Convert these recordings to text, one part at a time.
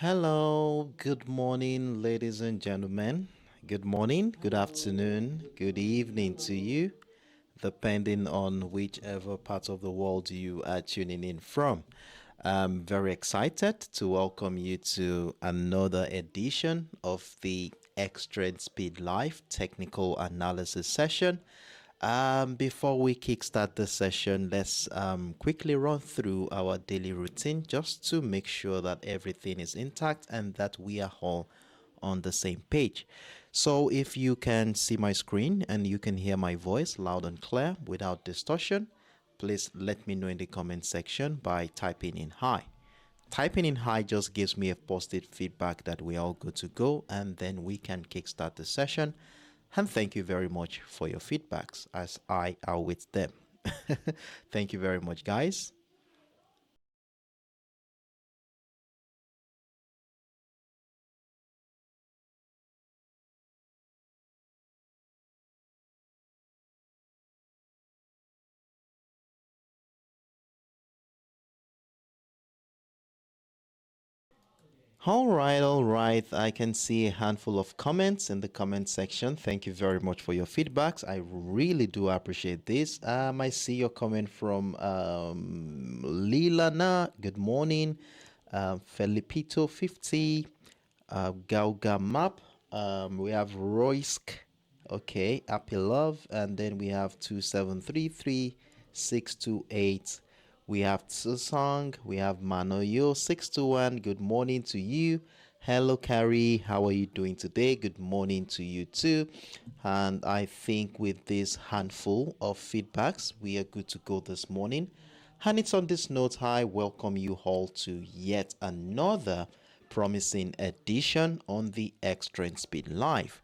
Hello, good morning, ladies and gentlemen. Good morning, good afternoon, good evening to you, depending on whichever part of the world you are tuning in from. I'm very excited to welcome you to another edition of the Extra Speed Live Technical Analysis session. Before we kickstart the session, let's quickly run through our daily routine just to make sure that everything is intact and that we are all on the same page. So, if you can see my screen and you can hear my voice loud and clear without distortion, please let me know in the comment section by typing in hi. Typing in hi just gives me a positive feedback that we're all good to go, and then we can kickstart the session. And thank you very much for your feedbacks as I await them. Thank you very much, guys. All right. I can see a handful of comments in the comment section. Thank you very much for your feedbacks. I really do appreciate this. I see your comment from Lilana. Good morning. Felipito 50. Gauga Map. We have Roysk. Okay. Happy Love. And then we have 2733628. We have Tsusong, we have Manoyo 621. Good morning to you. Hello, Carrie. How are you doing today? Good morning to you too. And I think with this handful of feedbacks, we are good to go this morning. And it's on this note, I welcome you all to yet another promising edition on the Extra Speed Live.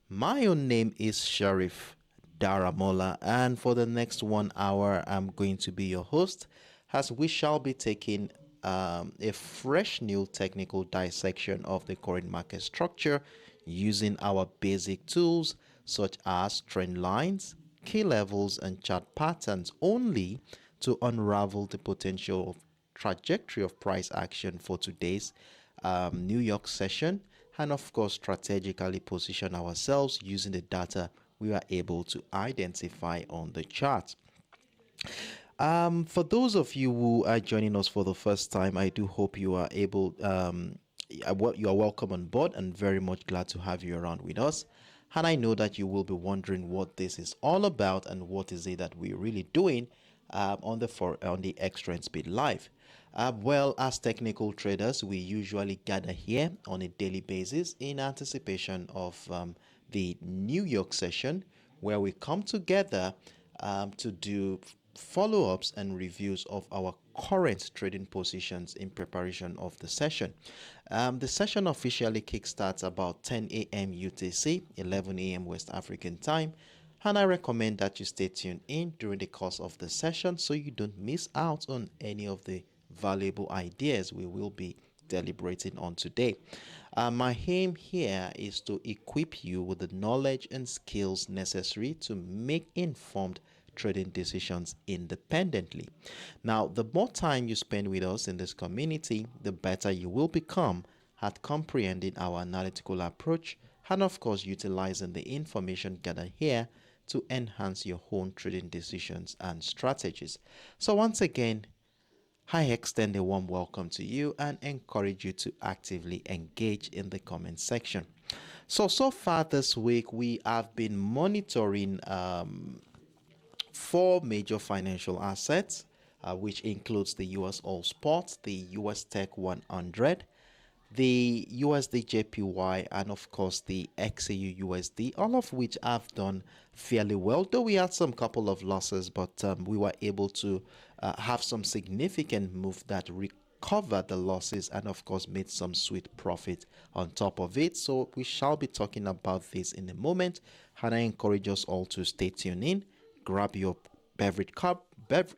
My own name is Sharif Daramola, and for the next 1 hour, I'm going to be your host as we shall be taking a fresh new technical dissection of the current market structure using our basic tools such as trend lines, key levels, and chart patterns only to unravel the potential trajectory of price action for today's New York session, and of course strategically position ourselves using the data we are able to identify on the chart. For those of you who are joining us for the first time, I do hope you are able, you are welcome on board and very much glad to have you around with us. And I know that you will be wondering what this is all about and what is it that we're really doing on the Extra and Speed Live. Well, as technical traders, we usually gather here on a daily basis in anticipation of the New York session, where we come together to do follow ups and reviews of our current trading positions in preparation of the session. The session officially kickstarts about 10 a.m. UTC, 11 a.m. West African time, and I recommend that you stay tuned in during the course of the session so you don't miss out on any of the valuable ideas we will be deliberating on today. My aim here is to equip you with the knowledge and skills necessary to make informed trading decisions independently. Now, the more time you spend with us in this community, the better you will become at comprehending our analytical approach and, of course, utilizing the information gathered here to enhance your own trading decisions and strategies. So, once again, I extend a warm welcome to you and encourage you to actively engage in the comment section. So far this week, we have been monitoring four major financial assets, which includes the US All Sports, the US Tech 100, the USDJPY, and of course the XAUUSD, all of which have done fairly well. Though we had some couple of losses, but we were able to have some significant move that recovered the losses and of course made some sweet profit on top of it. So we shall be talking about this in a moment, and I encourage us all to stay tuned in, grab your beverage cup,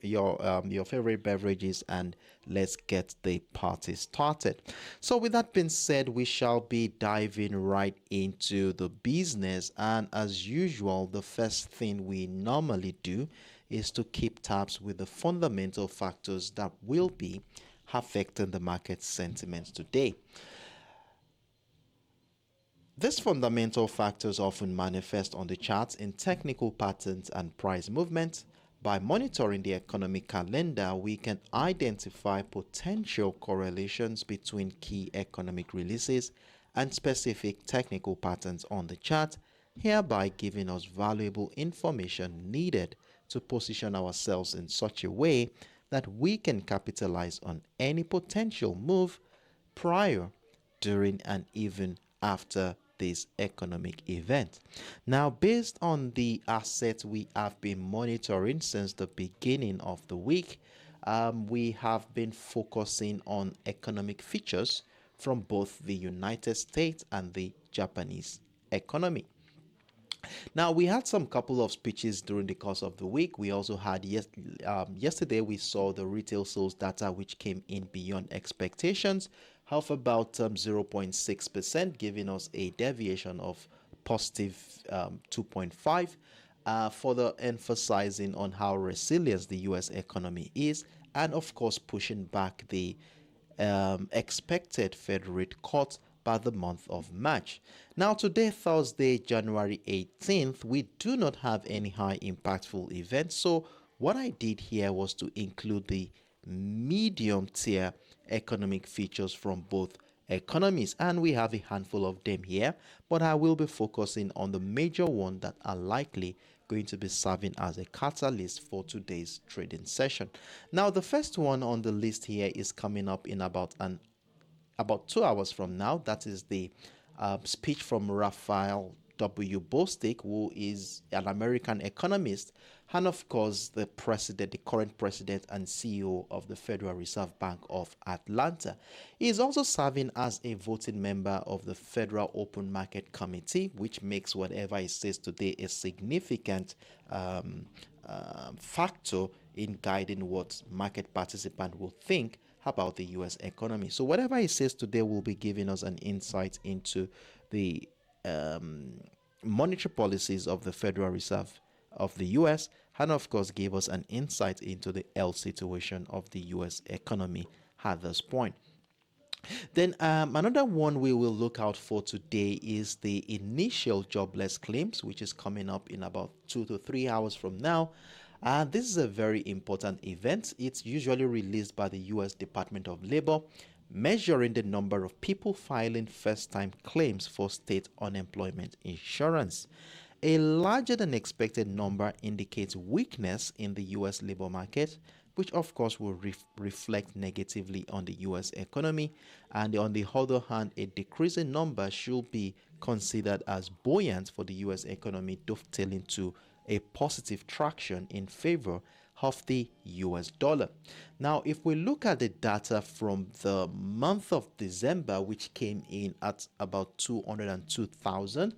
your favorite beverages, and let's get the party started. So, with that being said, we shall be diving right into the business, and as usual, the first thing we normally do is to keep tabs with the fundamental factors that will be affecting the market sentiment today. These fundamental factors often manifest on the charts in technical patterns and price movements. By monitoring the economic calendar, we can identify potential correlations between key economic releases and specific technical patterns on the chart, hereby giving us valuable information needed to position ourselves in such a way that we can capitalize on any potential move prior, during, and even after this economic event. Now, based on the assets we have been monitoring since the beginning of the week, we have been focusing on economic features from both the United States and the Japanese economy. Now, we had some couple of speeches during the course of the week. We also had yesterday we saw the retail sales data, which came in beyond expectations of about 0.6%, giving us a deviation of positive 2.5, further emphasizing on how resilient the US economy is, and of course pushing back the expected Fed rate cut by the month of March. Now, today, Thursday, January 18th, we do not have any high impactful events. So, what I did here was to include the medium tier economic features from both economies, and we have a handful of them here, but I will be focusing on the major ones that are likely going to be serving as a catalyst for today's trading session. Now, the first one on the list here is coming up in about 2 hours from now. That is the speech from Raphael W. Bostic, who is an American economist, and of course the current president and CEO of the Federal Reserve Bank of Atlanta. He is also serving as a voting member of the Federal Open Market Committee, which makes whatever he says today a significant factor in guiding what market participants will think about the US economy. So whatever he says today will be giving us an insight into the monetary policies of the Federal Reserve of the US, and of course give us an insight into the health situation of the US economy at this point. Then another one we will look out for today is the initial jobless claims, which is coming up in about 2 to 3 hours from now. This is a very important event. It's usually released by the US Department of Labor, measuring the number of people filing first-time claims for state unemployment insurance. A larger than expected number indicates weakness in the US labor market, which of course will reflect negatively on the US economy. And on the other hand, a decreasing number should be considered as buoyant for the US economy, dovetailing to a positive traction in favor of the US dollar. Now, if we look at the data from the month of December, which came in at about 202,000,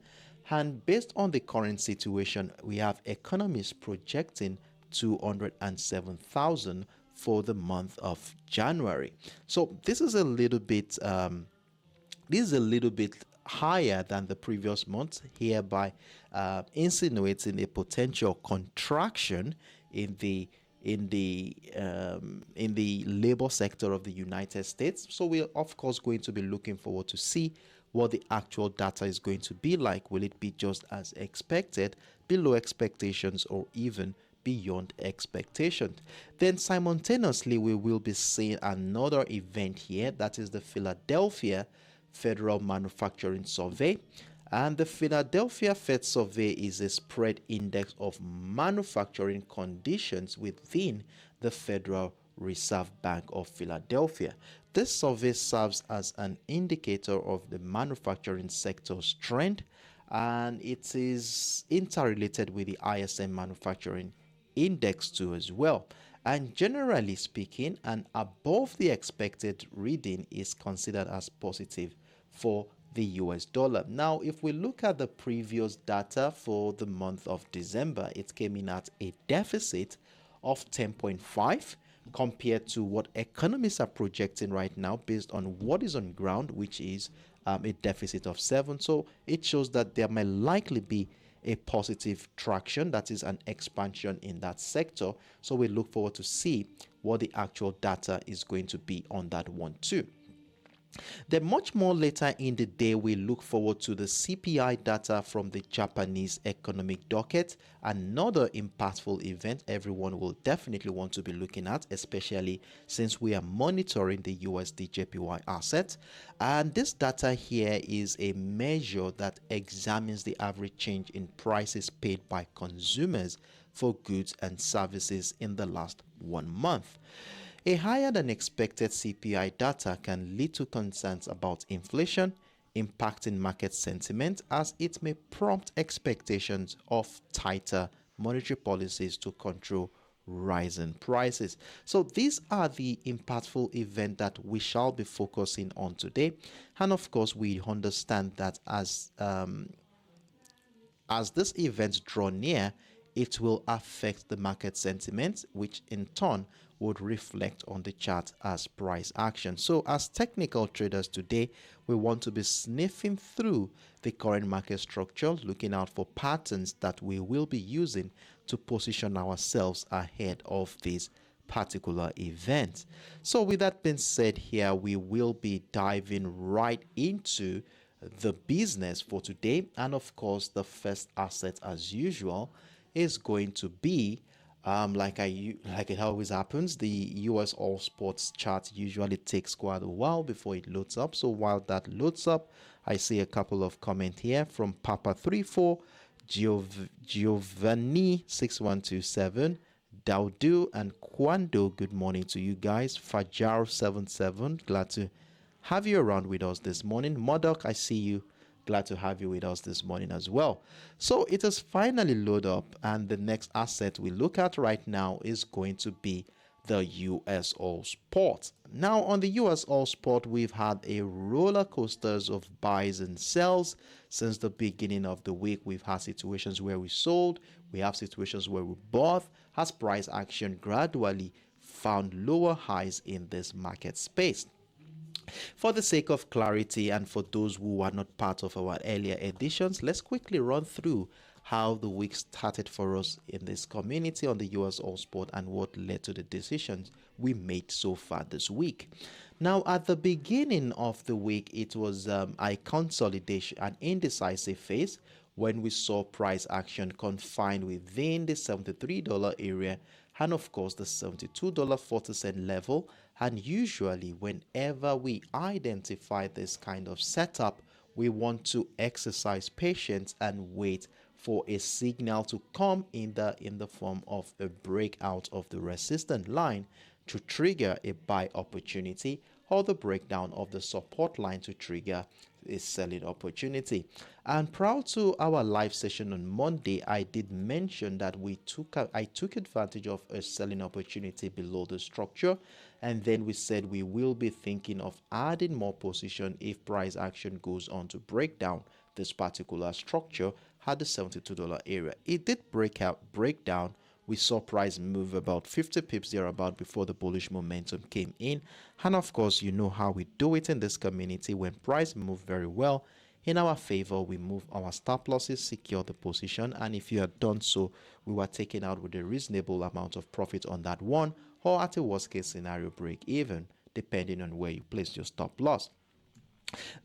and based on the current situation, we have economists projecting 207,000 for the month of January. So this is a little bit higher than the previous month, hereby insinuating a potential contraction in the labor sector of the United States. So we're of course going to be looking forward to see what the actual data is going to be like. Will it be just as expected, below expectations, or even beyond expectations? Then simultaneously we will be seeing another event here, that is the Philadelphia Federal Manufacturing Survey. And the Philadelphia Fed Survey is a spread index of manufacturing conditions within the Federal Reserve Bank of Philadelphia. This survey serves as an indicator of the manufacturing sector's trend, and it is interrelated with the ISM Manufacturing Index too as well. And generally speaking, an above the expected reading is considered as positive for the US dollar. Now, if we look at the previous data for the month of December, it came in at a deficit of 10.5 compared to what economists are projecting right now based on what is on ground, which is a deficit of 7. So it shows that there may likely be a positive traction, that is an expansion in that sector. So we look forward to see what the actual data is going to be on that one too. Then much more later in the day, we look forward to the CPI data from the Japanese economic docket, another impactful event everyone will definitely want to be looking at, especially since we are monitoring the USDJPY asset. And this data here is a measure that examines the average change in prices paid by consumers for goods and services in the last 1 month. A higher than expected CPI data can lead to concerns about inflation, impacting market sentiment as it may prompt expectations of tighter monetary policies to control rising prices. So these are the impactful events that we shall be focusing on today. And of course, we understand that as these events draw near, it will affect the market sentiment, which in turn would reflect on the chart as price action. So, as technical traders today, we want to be sniffing through the current market structure, looking out for patterns that we will be using to position ourselves ahead of this particular event. So, with that being said, here we will be diving right into the business for today. And of course, the first asset, as usual, is going to be like it always happens, the US All Sports chart usually takes quite a while before it loads up. So while that loads up, I see a couple of comments here from Papa34, Giovanni 6127, Daudu and Kwando. Good morning to you guys. Fajar77, glad to have you around with us this morning. Modoc, I see you. Glad to have you with us this morning as well. So it has finally loaded up, and the next asset we look at right now is going to be the US All Sport. Now, on the US All Sport, we've had a roller coasters of buys and sells since the beginning of the week. We've had situations where we sold, we have situations where we bought, as price action gradually found lower highs in this market space. For the sake of clarity and for those who are not part of our earlier editions, let's quickly run through how the week started for us in this community on the US All Sport and what led to the decisions we made so far this week. Now, at the beginning of the week, it was a consolidation, an indecisive phase when we saw price action confined within the $73 area and of course the $72.40 level. And usually whenever we identify this kind of setup, we want to exercise patience and wait for a signal to come in the form of a breakout of the resistance line to trigger a buy opportunity, or the breakdown of the support line to trigger a selling opportunity. And prior to our live session on Monday, I did mention that I took advantage of a selling opportunity below the structure, and then we said we will be thinking of adding more position if price action goes on to break down this particular structure at the $72 area. It did break down. We saw price move about 50 pips thereabout before the bullish momentum came in. And of course, you know how we do it in this community. When price move very well in our favor, we move our stop losses, secure the position. And if you had done so, we were taken out with a reasonable amount of profit on that one, or at a worst case scenario break even, depending on where you placed your stop loss.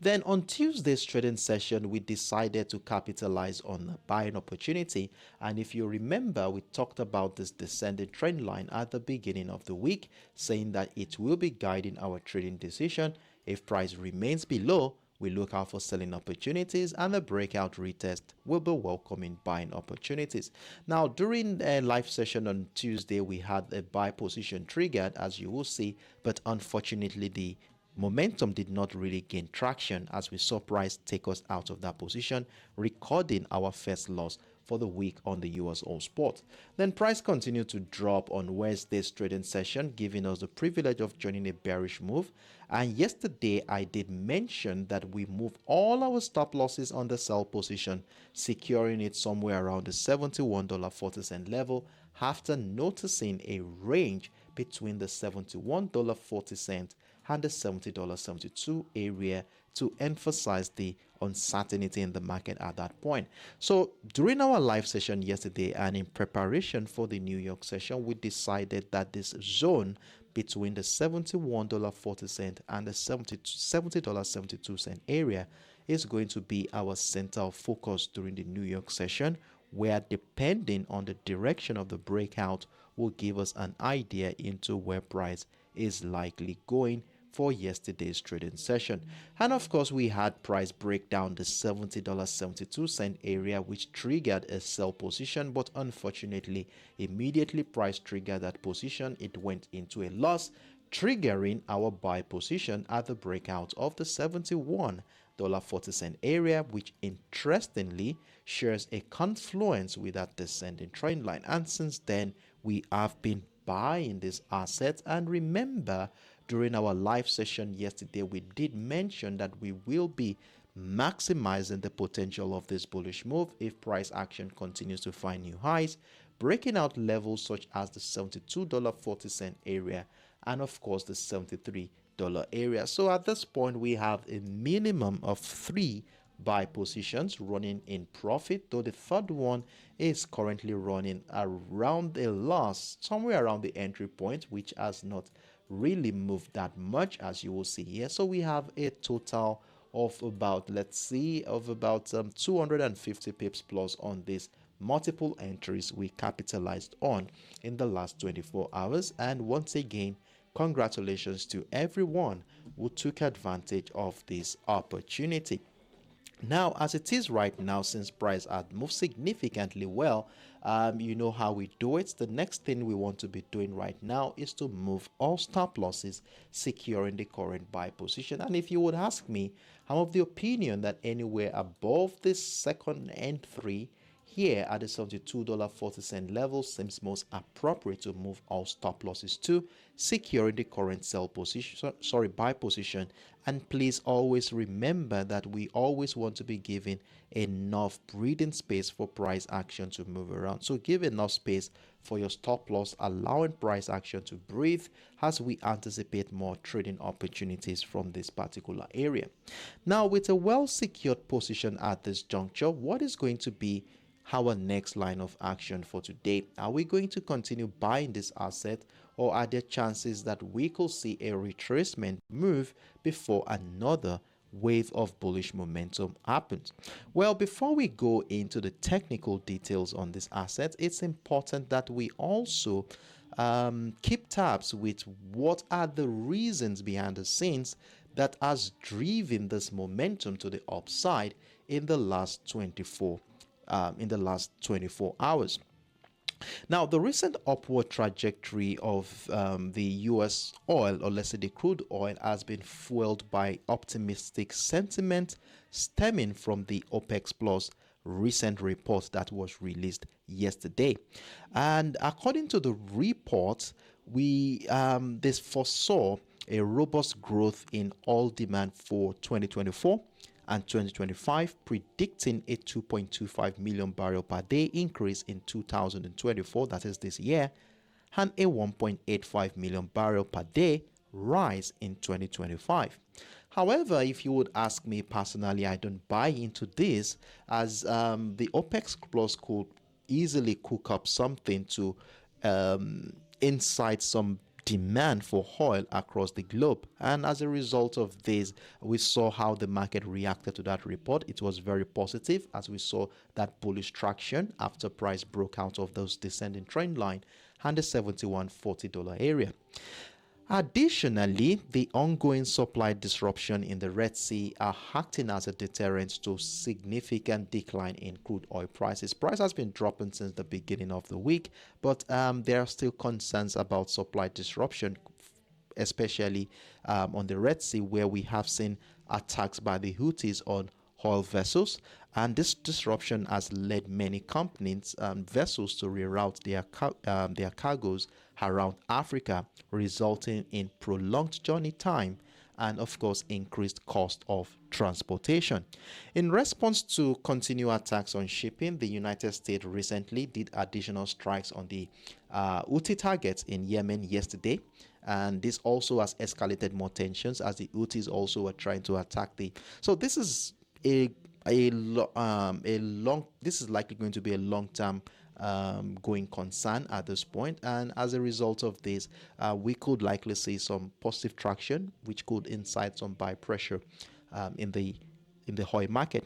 Then on Tuesday's trading session, we decided to capitalize on the buying opportunity. And if you remember, we talked about this descending trend line at the beginning of the week, saying that it will be guiding our trading decision. If price remains below, we look out for selling opportunities, and the breakout retest will be welcoming buying opportunities. Now, during a live session on Tuesday, we had a buy position triggered, as you will see, but unfortunately, the momentum did not really gain traction as we saw price take us out of that position, recording our first loss for the week on the US All Sport. Then price continued to drop on Wednesday's trading session, giving us the privilege of joining a bearish move. And yesterday I did mention that we moved all our stop losses on the sell position, securing it somewhere around the $71.40 level after noticing a range between the $71.40 and the $70.72 area to emphasize the uncertainty in the market at that point. So during our live session yesterday and in preparation for the New York session, we decided that this zone between the $71.40 and the $70.72 area is going to be our center of focus during the New York session, where depending on the direction of the breakout will give us an idea into where price is likely going for yesterday's trading session. And of course, we had price break down the $70.72 area, which triggered a sell position, but unfortunately immediately price triggered that position, it went into a loss, triggering our buy position at the breakout of the $71.40 area, which interestingly shares a confluence with that descending trend line. And since then we have been buying this asset. And remember, during our live session yesterday, we did mention that we will be maximizing the potential of this bullish move if price action continues to find new highs, breaking out levels such as the $72.40 area and of course the $73 area. So at this point we have a minimum of 3 buy positions running in profit, though the third one is currently running around a loss, somewhere around the entry point, which has not really moved that much, as you will see here. So we have a total of about, let's see, of about 250 pips plus on this multiple entries we capitalized on in the last 24 hours. And once again, congratulations to everyone who took advantage of this opportunity. Now, as it is right now, since price had moved significantly well, you know how we do it. The next thing we want to be doing right now is to move all stop losses, securing the current buy position. And if you would ask me, I'm of the opinion that anywhere above this second entry here at the $72.40 level seems most appropriate to move all stop losses to, securing the current sell position, buy position. And please always remember that we always want to be giving enough breathing space for price action to move around. So give enough space for your stop loss, allowing price action to breathe as we anticipate more trading opportunities from this particular area. Now, with a well secured position at this juncture, what is going to be our next line of action for today? Are we going to continue buying this asset, or are there chances that we could see a retracement move before another wave of bullish momentum happens? Well, before we go into the technical details on this asset, it's important that we also keep tabs with what are the reasons behind the scenes that has driven this momentum to the upside in the last 24 hours. Now, the recent upward trajectory of the US oil, or let's say the crude oil, has been fueled by optimistic sentiment stemming from the OPEC Plus recent report that was released yesterday. And according to the report, this foresaw a robust growth in oil demand for 2024 and 2025, predicting a 2.25 million barrel per day increase in 2024, that is this year, and a 1.85 million barrel per day rise in 2025. However, if you would ask me personally, I don't buy into this, as the OPEC Plus could easily cook up something to incite some demand for oil across the globe. And as a result of this, we saw how the market reacted to that report. It was very positive, as we saw that bullish traction after price broke out of those descending trend line and the $71.40 area. Additionally, the ongoing supply disruption in the Red Sea are acting as a deterrent to significant decline in crude oil prices. Price has been dropping since the beginning of the week, but there are still concerns about supply disruption, especially on the Red Sea, where we have seen attacks by the Houthis on oil vessels, and this disruption has led many companies and vessels to reroute their cargoes around Africa, resulting in prolonged journey time and of course increased cost of transportation. In response to continued attacks on shipping, the United States recently did additional strikes on the Houthi targets in Yemen yesterday, and this also has escalated more tensions as the Houthis also were trying to attack so this is this is likely going to be a long-term going concern at this point, and as a result of this, we could likely see some positive traction, which could incite some buy pressure in the oil market.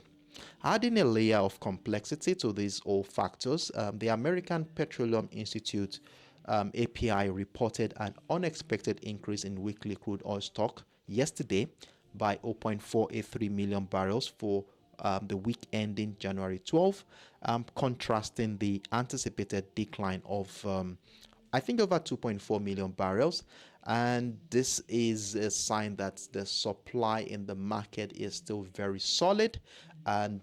Adding a layer of complexity to these all factors, the American Petroleum Institute API reported an unexpected increase in weekly crude oil stock yesterday by 0.483 million barrels for the week ending January 12, contrasting the anticipated decline of I think over 2.4 million barrels. And this is a sign that the supply in the market is still very solid, and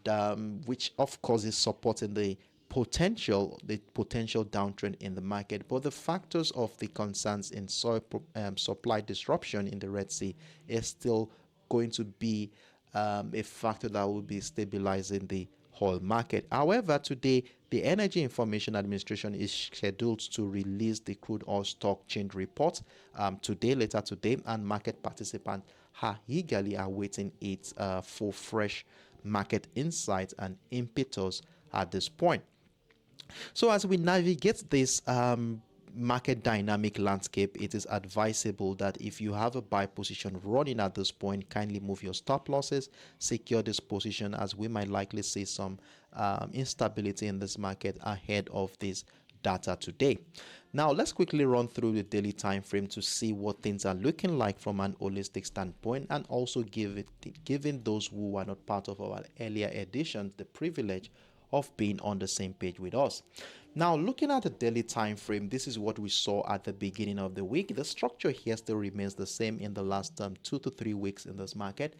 which of course is supporting the potential downtrend in the market. But the factors of the concerns in supply disruption in the Red Sea is still going to be a factor that will be stabilizing the oil market. However, today the Energy Information Administration is scheduled to release the crude oil stock change report later today, and market participants are eagerly awaiting it for fresh market insights and impetus at this point. So, as we navigate this market dynamic landscape, it is advisable that if you have a buy position running at this point, kindly move your stop losses, secure this position, as we might likely see some instability in this market ahead of this data today. Now, let's quickly run through the daily time frame to see what things are looking like from an holistic standpoint, and also giving those who are not part of our earlier editions the privilege of being on the same page with us. Now, looking at the daily time frame, this is what we saw at the beginning of the week. The structure here still remains the same in the last 2 to 3 weeks in this market.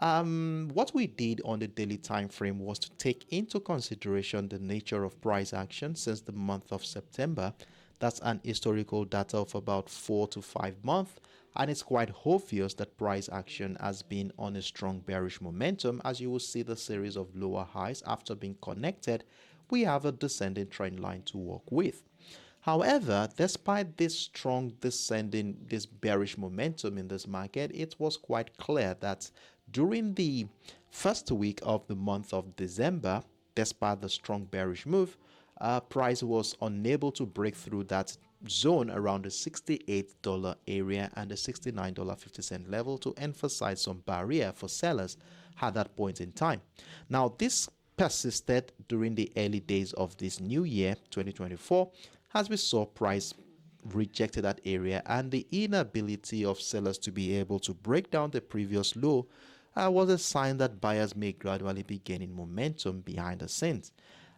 What we did on the daily time frame was to take into consideration the nature of price action since the month of September. That's an historical data of about 4 to 5 months, and it's quite obvious that price action has been on a strong bearish momentum. As you will see the series of lower highs after being connected, we have a descending trend line to work with. However, despite this strong this bearish momentum in this market, it was quite clear that during the first week of the month of December, despite the strong bearish move, price was unable to break through that zone around the $68 area and the $69.50 level to emphasize some barrier for sellers at that point in time. Now, this persisted during the early days of this new year 2024, as we saw price rejected that area, and the inability of sellers to be able to break down the previous low was a sign that buyers may gradually be gaining momentum behind the scenes.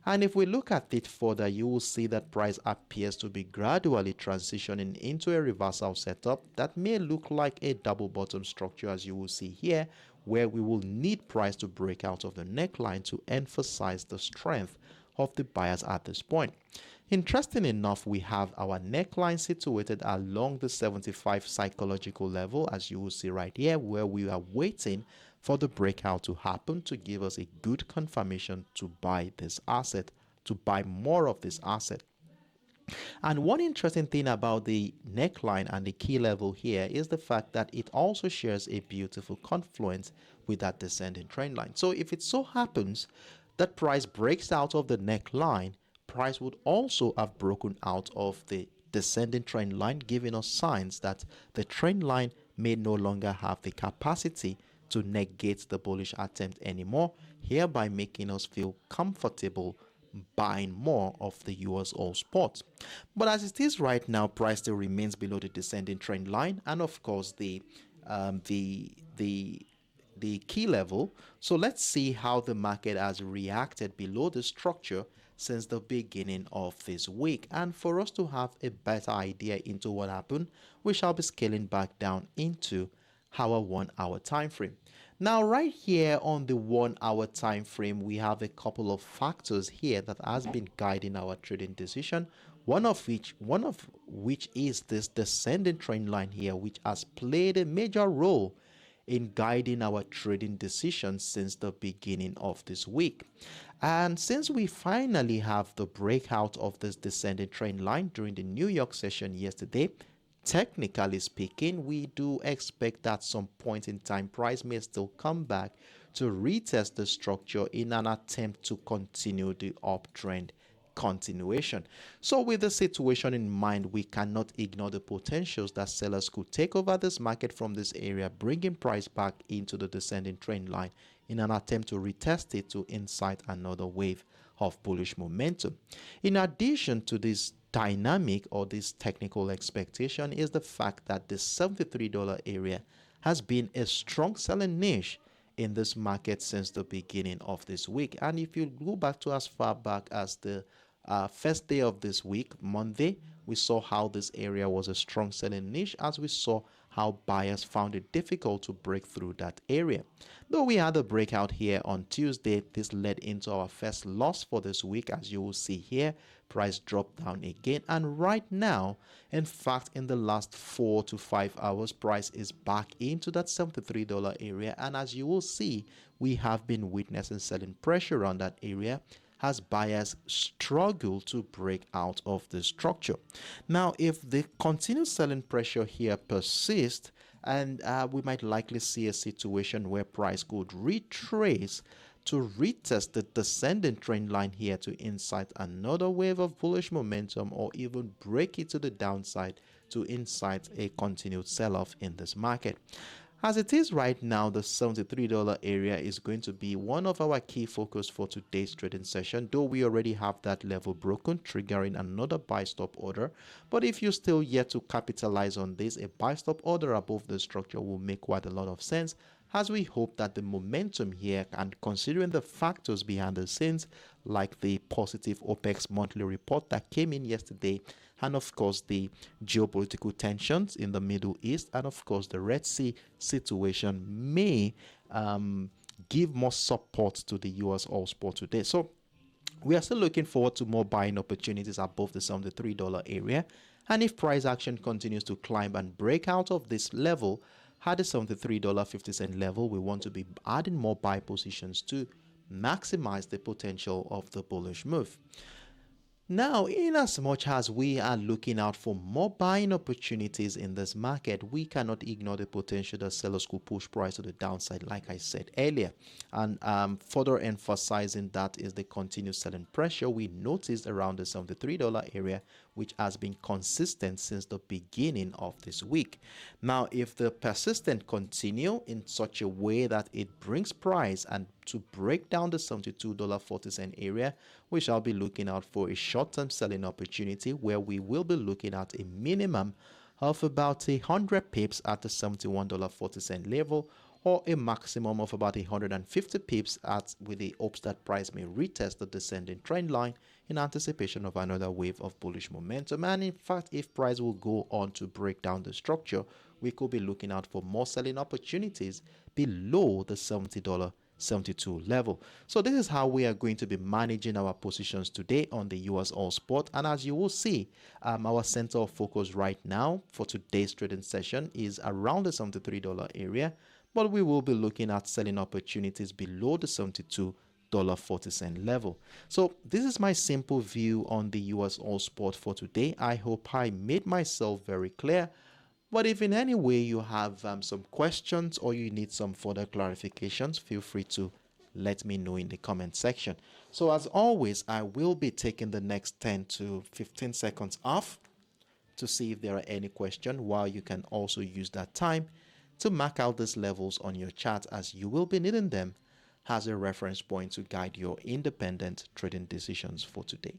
And if we look at it further, you will see that price appears to be gradually transitioning into a reversal setup that may look like a double bottom structure, as you will see here, where we will need price to break out of the neckline to emphasize the strength of the buyers at this point. Interesting enough, we have our neckline situated along the 75 psychological level, as you will see right here, where we are waiting for the breakout to happen to give us a good confirmation to buy this asset, to buy more of this asset. And one interesting thing about the neckline and the key level here is the fact that it also shares a beautiful confluence with that descending trend line. So if it so happens that price breaks out of the neckline, price would also have broken out of the descending trend line, giving us signs that the trend line may no longer have the capacity to negate the bullish attempt anymore, hereby making us feel comfortable buying more of the US oil spot. But as it is right now, price still remains below the descending trend line, and of course the key level. So let's see how the market has reacted below the structure since the beginning of this week. And for us to have a better idea into what happened, we shall be scaling back down into our 1 hour time frame. Now, right here on the 1 hour time frame, we have a couple of factors here that has been guiding our trading decision. One of which is this descending trend line here, which has played a major role in guiding our trading decisions since the beginning of this week. And since we finally have the breakout of this descending trend line during the New York session yesterday, technically speaking, we do expect that some point in time price may still come back to retest the structure in an attempt to continue the uptrend continuation. So with the situation in mind, we cannot ignore the potentials that sellers could take over this market from this area, bringing price back into the descending trend line in an attempt to retest it to incite another wave of bullish momentum. In addition to this dynamic or this technical expectation is the fact that the $73 area has been a strong selling niche in this market since the beginning of this week. And if you go back to as far back as the first day of this week, Monday, we saw how this area was a strong selling niche, as we saw how buyers found it difficult to break through that area. Though we had a breakout here on Tuesday, this led into our first loss for this week. As you will see here, price dropped down again, and right now, in fact, in the last 4 to 5 hours, price is back into that $73 area, and as you will see, we have been witnessing selling pressure on that area as buyers struggle to break out of the structure. Now, if the continued selling pressure here persists, and we might likely see a situation where price could retrace to retest the descending trend line here to incite another wave of bullish momentum, or even break it to the downside to incite a continued sell-off in this market. As it is right now, the $73 area is going to be one of our key focus for today's trading session, though we already have that level broken, triggering another buy stop order. But if you're still yet to capitalize on this, a buy stop order above the structure will make quite a lot of sense, as we hope that the momentum here, and considering the factors behind the scenes like the positive OPEC monthly report that came in yesterday, and of course the geopolitical tensions in the Middle East, and of course the Red Sea situation, may give more support to the US oil spot today. So we are still looking forward to more buying opportunities above the $73 area, and if price action continues to climb and break out of this level at the $73.50 level, we want to be adding more buy positions to maximize the potential of the bullish move. Now, in as much as we are looking out for more buying opportunities in this market, we cannot ignore the potential that sellers could push price to the downside, like I said earlier. And further emphasizing that is the continued selling pressure we noticed around the $73 area, which has been consistent since the beginning of this week. Now, if the persistent continue in such a way that it brings price and to break down the $72.40 area, we shall be looking out for a short-term selling opportunity where we will be looking at a minimum of about 100 pips at the $71.40 level, or a maximum of about 150 pips with the hopes that price may retest the descending trend line in anticipation of another wave of bullish momentum. And in fact, if price will go on to break down the structure, we could be looking out for more selling opportunities below the $70.72 level. So this is how we are going to be managing our positions today on the US oil spot. And as you will see, our center of focus right now for today's trading session is around the $73 area, but we will be looking at selling opportunities below the $72.40 level. So this is my simple view on the US oil spot for today. I hope I made myself very clear. But if in any way you have some questions or you need some further clarifications, feel free to let me know in the comment section. So as always, I will be taking the next 10 to 15 seconds off to see if there are any questions, while you can also use that time to mark out these levels on your chart, as you will be needing them as a reference point to guide your independent trading decisions for today.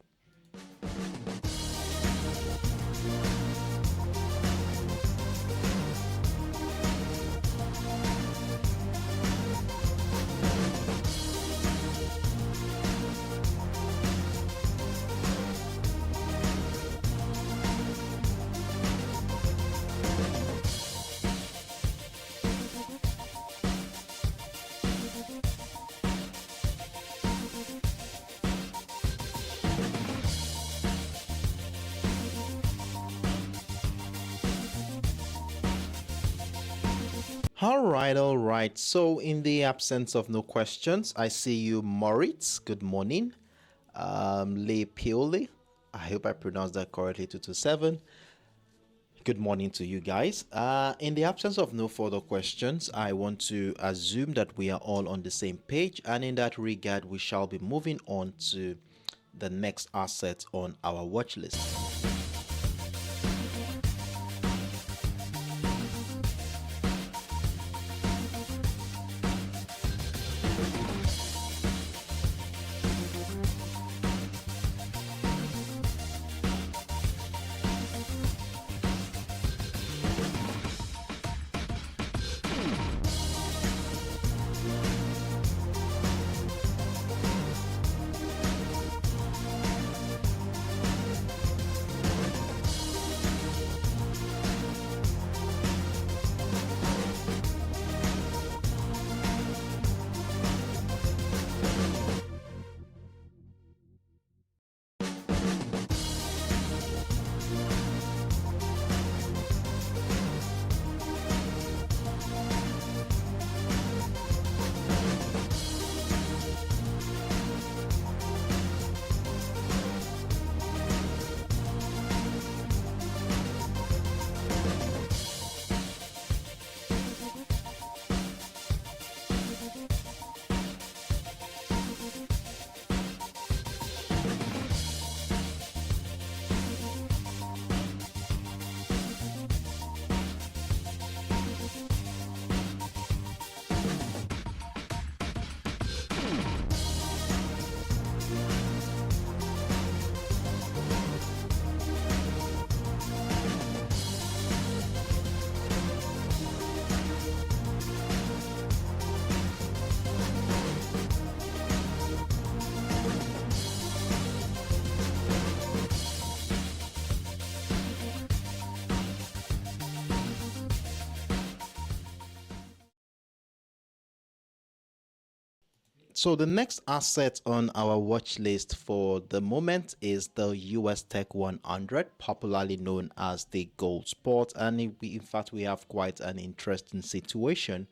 All right. So in the absence of no questions, I see you, Moritz. Good morning. Le Pioli. I hope I pronounced that correctly, 227. Good morning to you guys. In the absence of no further questions, I want to assume that we are all on the same page. And in that regard, we shall be moving on to the next asset on our watch list. So the next asset on our watch list for the moment is the USTech 100, popularly known as the gold spot. And in fact, we have quite an interesting situation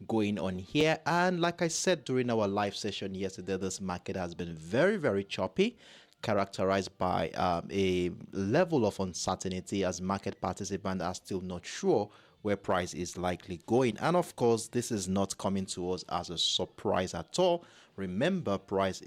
going on here. And like I said during our live session yesterday, this market has been very, very choppy, characterized by a level of uncertainty as market participants are still not sure where price is likely going. And of course, this is not coming to us as a surprise at all. Remember, price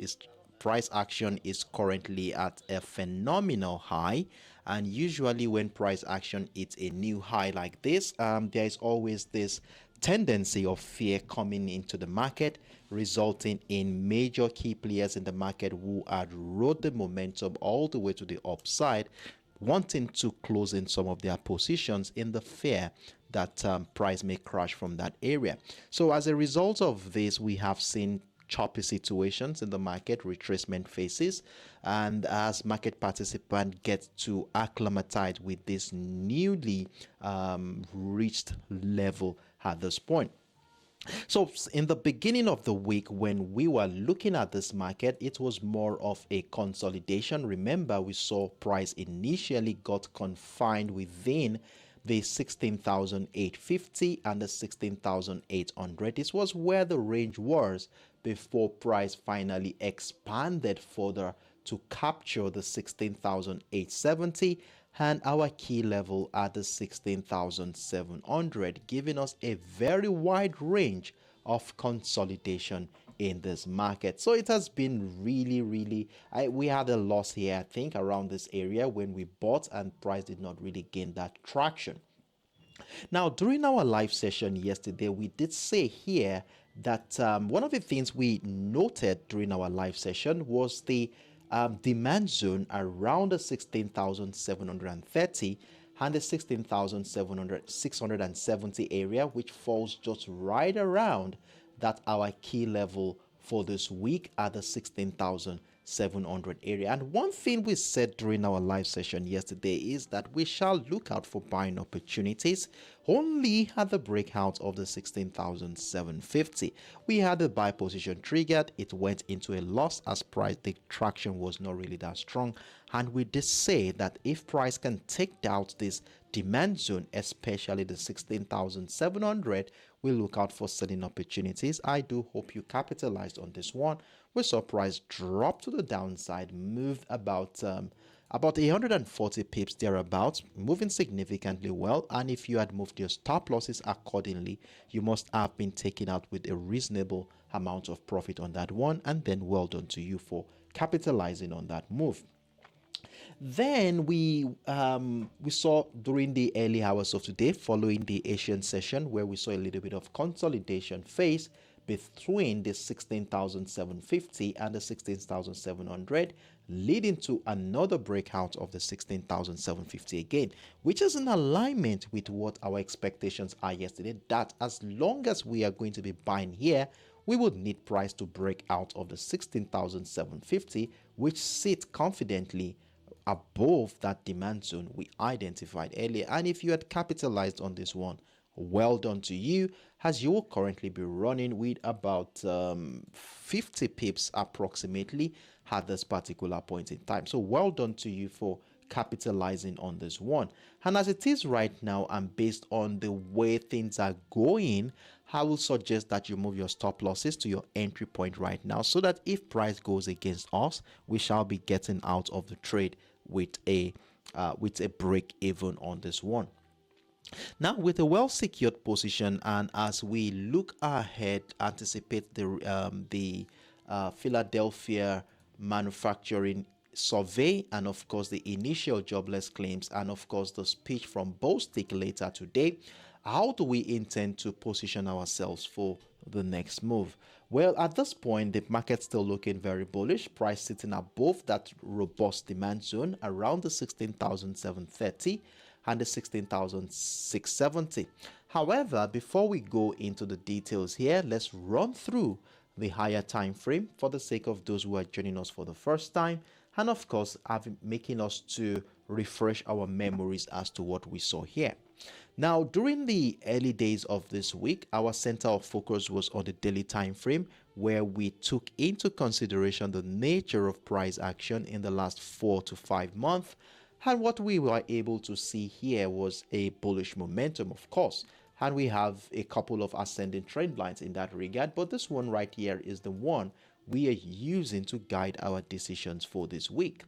action is currently at a phenomenal high, and usually when price action hits a new high like this, there is always this tendency of fear coming into the market, resulting in major key players in the market who had rode the momentum all the way to the upside, wanting to close in some of their positions in the fear that price may crash from that area. So as a result of this, we have seen choppy situations in the market, retracement phases, and as market participants get to acclimatize with this newly reached level at this point. So in the beginning of the week, when we were looking at this market, it was more of a consolidation. Remember, we saw price initially got confined within the 16,850 and the 16,800. This was where the range was before price finally expanded further to capture the 16,870 and our key level at the 16,700, giving us a very wide range of consolidation in this market. So it has been really, we had a loss here, I think, around this area when we bought, and price did not really gain that traction. Now, during our live session yesterday, we did say here that one of the things we noted during our live session was the demand zone around the 16,730 and the 16,670 area, which falls just right around that our key level for this week at the 16,700 area. And one thing we said during our live session yesterday is that we shall look out for buying opportunities only at the breakout of the 16,750. We had the buy position triggered, it went into a loss as price the traction was not really that strong, and we did say that if price can take out this demand zone, especially the 16,700, we look out for selling opportunities. I do hope you capitalized on this one. We saw price drop to the downside, moved about 140 pips thereabouts, moving significantly well. And if you had moved your stop losses accordingly, you must have been taken out with a reasonable amount of profit on that one. And then well done to you for capitalizing on that move. Then we saw during the early hours of today, following the Asian session, where we saw a little bit of consolidation phase between the 16,750 and the 16,700, leading to another breakout of the 16,750 again, which is in alignment with what our expectations are yesterday, that as long as we are going to be buying here, we would need price to break out of the 16,750, which sits confidently above that demand zone we identified earlier. And if you had capitalized on this one, well done to you, as you will currently be running with about 50 pips approximately at this particular point in time. So well done to you for capitalizing on this one. And as it is right now, and based on the way things are going, I will suggest that you move your stop losses to your entry point right now, so that if price goes against us, we shall be getting out of the trade with a break even on this one. Now, with a well secured position, and as we look ahead, anticipate the Philadelphia manufacturing survey, and of course the initial jobless claims, and of course the speech from Bostic later today, how do we intend to position ourselves for the next move? Well, at this point, the market's still looking very bullish. Price sitting above that robust demand zone around the 16,730 and the 16,670. However, before we go into the details here, let's run through the higher time frame for the sake of those who are joining us for the first time, and of course, making us to refresh our memories as to what we saw here. Now, during the early days of this week, our center of focus was on the daily time frame, where we took into consideration the nature of price action in the last 4 to 5 months. And what we were able to see here was a bullish momentum, of course. And we have a couple of ascending trend lines in that regard, but this one right here is the one we are using to guide our decisions for this week.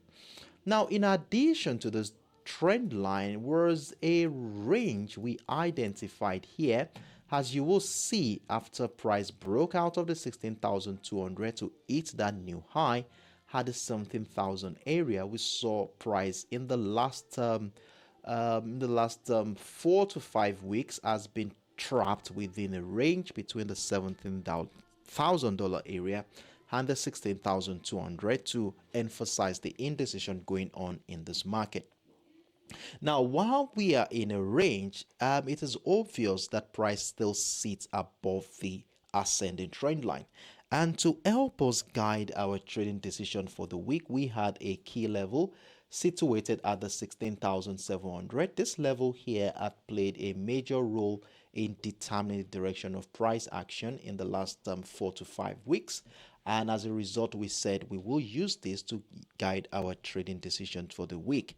Now, in addition to this trend line was a range we identified here, as you will see after price broke out of the 16,200 to hit that new high had the 17,000 area. We saw price in the last 4 to 5 weeks has been trapped within a range between the $17,000 area and the 16,200 to emphasize the indecision going on in this market. Now, while we are in a range, it is obvious that price still sits above the ascending trend line. And to help us guide our trading decision for the week, we had a key level situated at the 16,700. This level here had played a major role in determining the direction of price action in the last 4 to 5 weeks. And as a result, we said we will use this to guide our trading decisions for the week.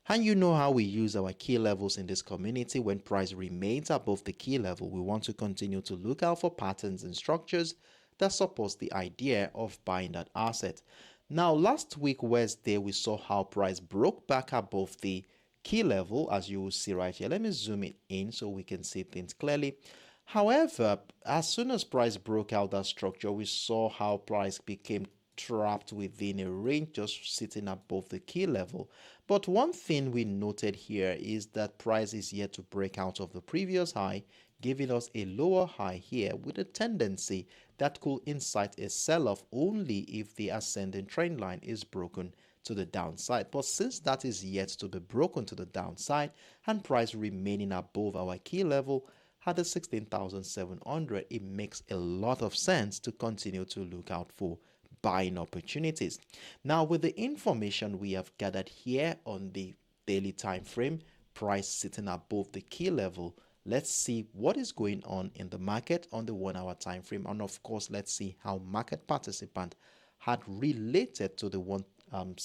And you know how we use our key levels in this community. When price remains above the key level, we want to continue to look out for patterns and structures that supports the idea of buying that asset. Now, last week, Wednesday, we saw how price broke back above the key level, as you will see right here. Let me zoom it in so we can see things clearly. However, as soon as price broke out that structure, we saw how price became trapped within a range just sitting above the key level. But one thing we noted here is that price is yet to break out of the previous high, giving us a lower high here with a tendency that could incite a sell-off only if the ascending trend line is broken to the downside. But since that is yet to be broken to the downside and price remaining above our key level at the 16,700, it makes a lot of sense to continue to look out for buying opportunities. Now, with the information we have gathered here on the daily time frame, price sitting above the key level, let's see what is going on in the market on the 1 hour time frame, and of course let's see how market participant had related to the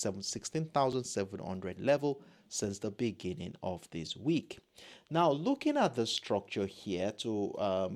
16,700 level since the beginning of this week. Now, looking at the structure here,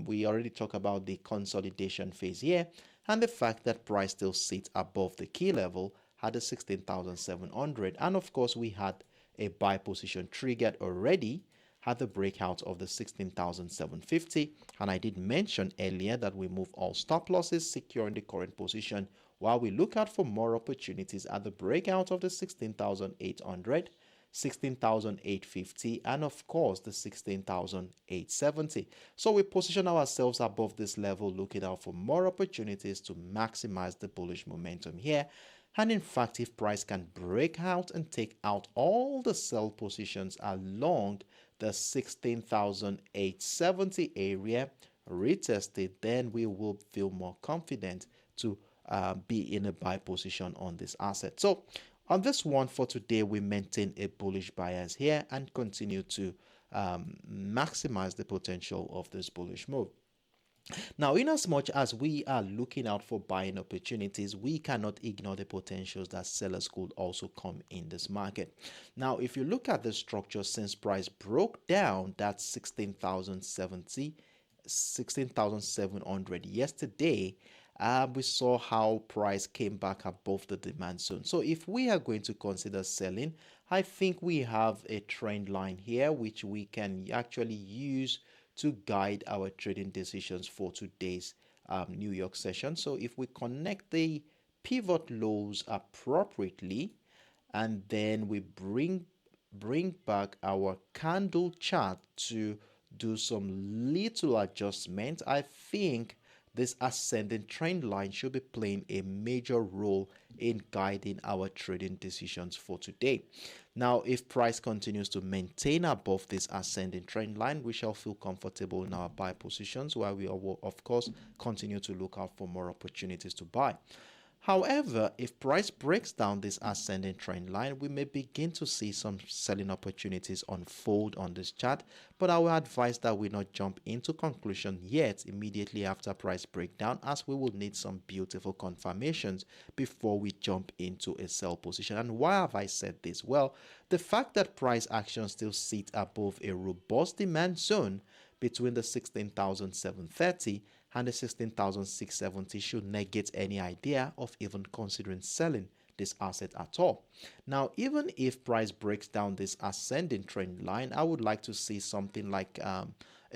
we already talked about the consolidation phase here and the fact that price still sits above the key level at the 16,700, and of course we had a buy position triggered already had the breakout of the 16,750, and I did mention earlier that we move all stop losses, securing the current position while we look out for more opportunities at the breakout of the 16,800, 16,850, and of course the 16,870. So we position ourselves above this level, looking out for more opportunities to maximize the bullish momentum here. And in fact, if price can break out and take out all the sell positions along the 16,870 area, retested, then we will feel more confident to be in a buy position on this asset. So on this one for today, we maintain a bullish bias here and continue to maximize the potential of this bullish move. Now, in as much as we are looking out for buying opportunities, we cannot ignore the potentials that sellers could also come in this market. Now, if you look at the structure since price broke down that 16,700 yesterday, we saw how price came back above the demand zone. So if we are going to consider selling, I think we have a trend line here which we can actually use to guide our trading decisions for today's New York session. So if we connect the pivot lows appropriately and then we bring back our candle chart to do some little adjustment, I think this ascending trend line should be playing a major role in guiding our trading decisions for today. Now, if price continues to maintain above this ascending trend line, we shall feel comfortable in our buy positions, while we will, of course, continue to look out for more opportunities to buy. However, if price breaks down this ascending trend line, we may begin to see some selling opportunities unfold on this chart, but I will advise that we not jump into conclusion yet immediately after price breakdown, as we will need some beautiful confirmations before we jump into a sell position. And why have I said this? Well, the fact that price action still sits above a robust demand zone between the 16,730 and the 16,670 should negate any idea of even considering selling this asset at all. Now, even if price breaks down this ascending trend line, I would like to see something like a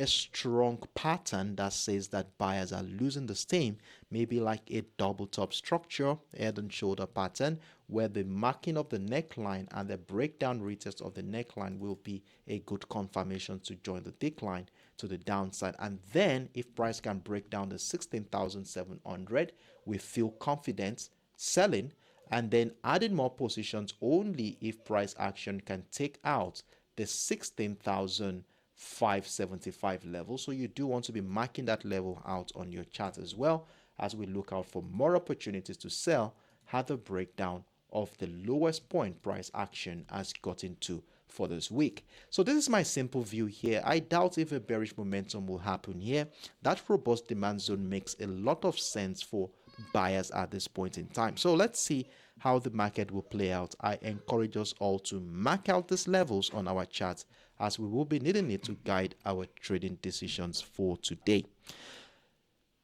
strong pattern that says that buyers are losing the steam, maybe like a double top structure, head and shoulder pattern, where the marking of the neckline and the breakdown retest of the neckline will be a good confirmation to join the decline to the downside. And then if price can break down the 16,700, we feel confident selling, and then adding more positions only if price action can take out the 16,575 level. So you do want to be marking that level out on your chart as well, as we look out for more opportunities to sell at the breakdown of the lowest point price action has gotten to for this week. So this is my simple view here. I doubt if a bearish momentum will happen here. That robust demand zone makes a lot of sense for buyers at this point in time. So let's see how the market will play out. I encourage us all to mark out these levels on our chart, as we will be needing it to guide our trading decisions for today.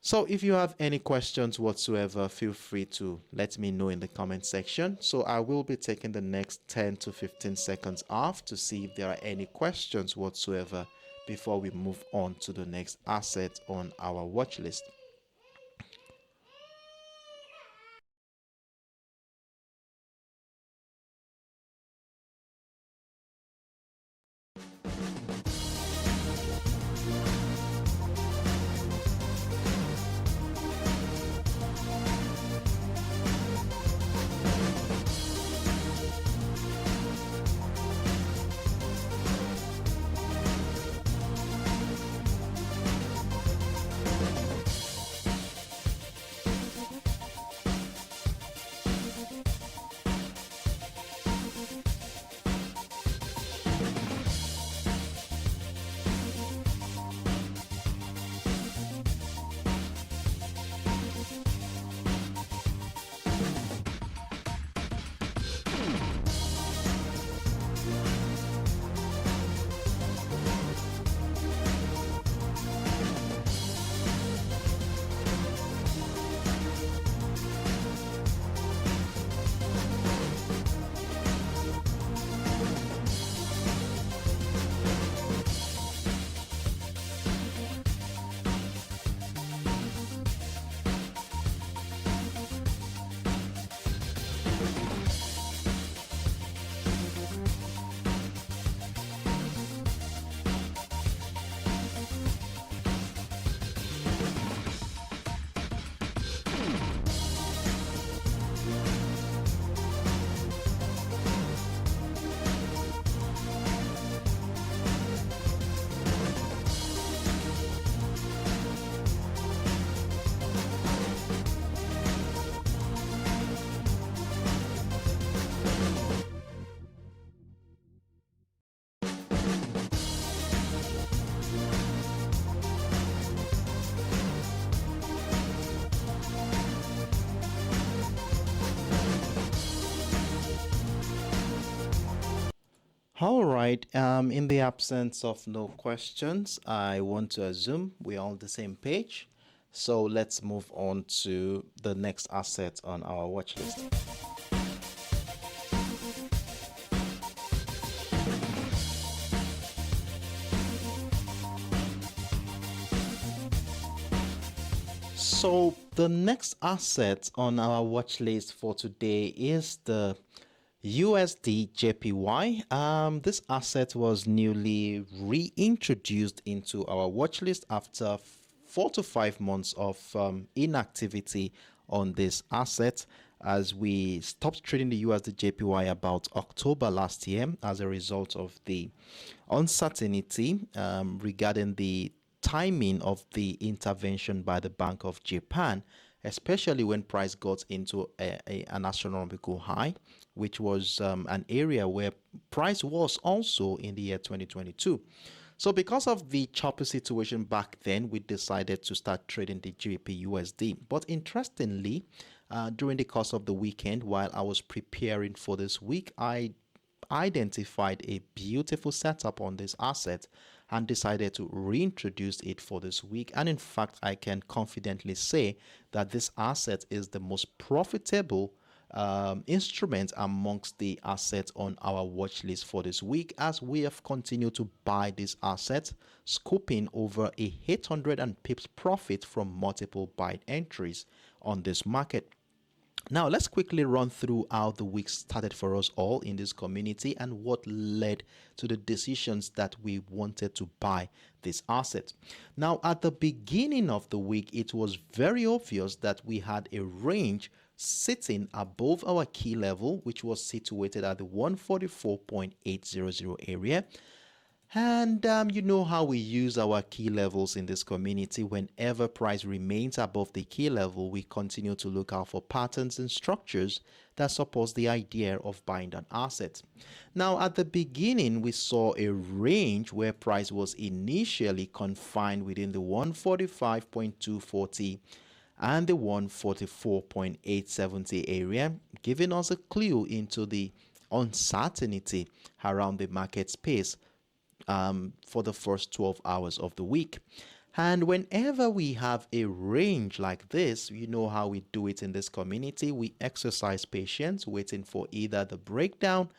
So if you have any questions whatsoever, feel free to let me know in the comment section. So I will be taking the next 10 to 15 seconds off to see if there are any questions whatsoever before we move on to the next asset on our watch list. All right. In the absence of no questions, I want to assume we're on the same page. So let's move on to the next asset on our watch list. So the next asset on our watch list for today is the USD This asset was newly reintroduced into our watch list after 4 to 5 months of inactivity on this asset, as we stopped trading the USD about October last year as a result of the uncertainty regarding the timing of the intervention by the Bank of Japan, especially when price got into an astronomical high, which was an area where price was also in the year 2022. So because of the choppy situation back then, we decided to start trading the GBP But interestingly, during the course of the weekend, while I was preparing for this week, I identified a beautiful setup on this asset and decided to reintroduce it for this week. And in fact, I can confidently say that this asset is the most profitable instrument amongst the assets on our watch list for this week, as we have continued to buy this asset, scooping over a 800 and pips profit from multiple buy entries on this market. Now, let's quickly run through how the week started for us all in this community and what led to the decisions that we wanted to buy this asset. Now, at the beginning of the week, it was very obvious that we had a range sitting above our key level, which was situated at the 144.800 area. And you know how we use our key levels in this community. Whenever price remains above the key level, we continue to look out for patterns and structures that support the idea of buying an asset. Now, at the beginning, we saw a range where price was initially confined within the 145.240 and the 144.870 area, giving us a clue into the uncertainty around the market space for the first 12 hours of the week. And whenever we have a range like this, you know how we do it in this community. We exercise patience, waiting for either the breakdown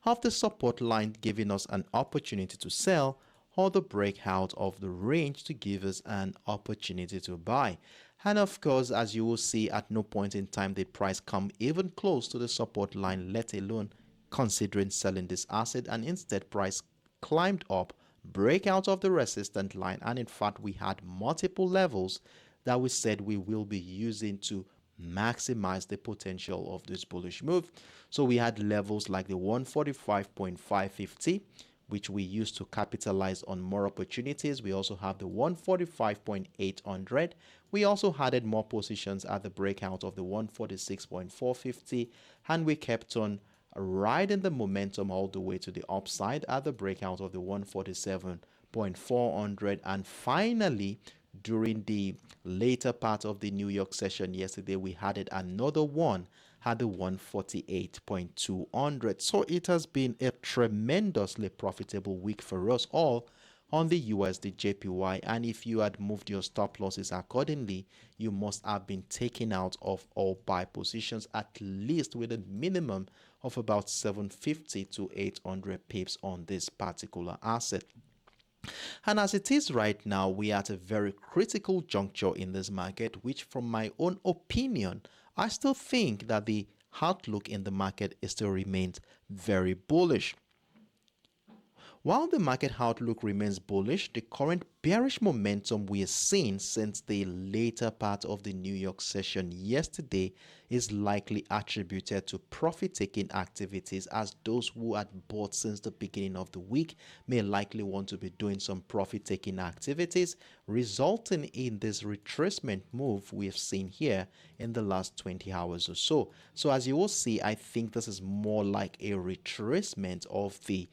of the support line, giving us an opportunity to sell, or the breakout of the range to give us an opportunity to buy. And of course, as you will see, at no point in time did price come even close to the support line, let alone considering selling this asset, and instead price climbed up, break out of the resistance line, and in fact we had multiple levels that we said we will be using to maximize the potential of this bullish move. So we had levels like the 145.550, which we used to capitalize on more opportunities. We also have the 145.800. We also added more positions at the breakout of the 146.450, and we kept on riding the momentum all the way to the upside at the breakout of the 147.400. And finally, during the later part of the New York session yesterday, we added another one at the 148.200. So it has been a tremendously profitable week for us all on the USD and if you had moved your stop losses accordingly, you must have been taken out of all buy positions, at least with a minimum of about 750 to 800 pips on this particular asset. And as it is right now, we are at a very critical juncture in this market, which from my own opinion, I still think that the outlook in the market still remains very bullish. While the market outlook remains bullish, the current bearish momentum we are seeing since the later part of the New York session yesterday is likely attributed to profit-taking activities, as those who had bought since the beginning of the week may likely want to be doing some profit-taking activities, resulting in this retracement move we have seen here in the last 20 hours or so. So as you will see, I think this is more like a retracement of the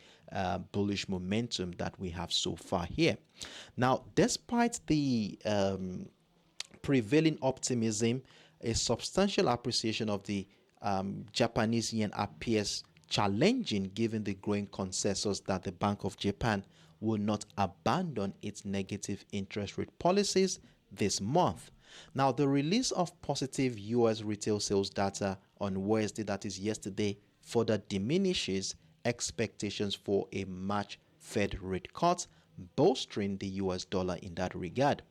bullish momentum that we have so far here. Now, despite the prevailing optimism, a substantial appreciation of the Japanese yen appears challenging given the growing consensus that the Bank of Japan will not abandon its negative interest rate policies this month. Now, the release of positive US retail sales data on Wednesday, that is yesterday, further diminishes expectations for a March Fed rate cut, bolstering the US dollar in that regard.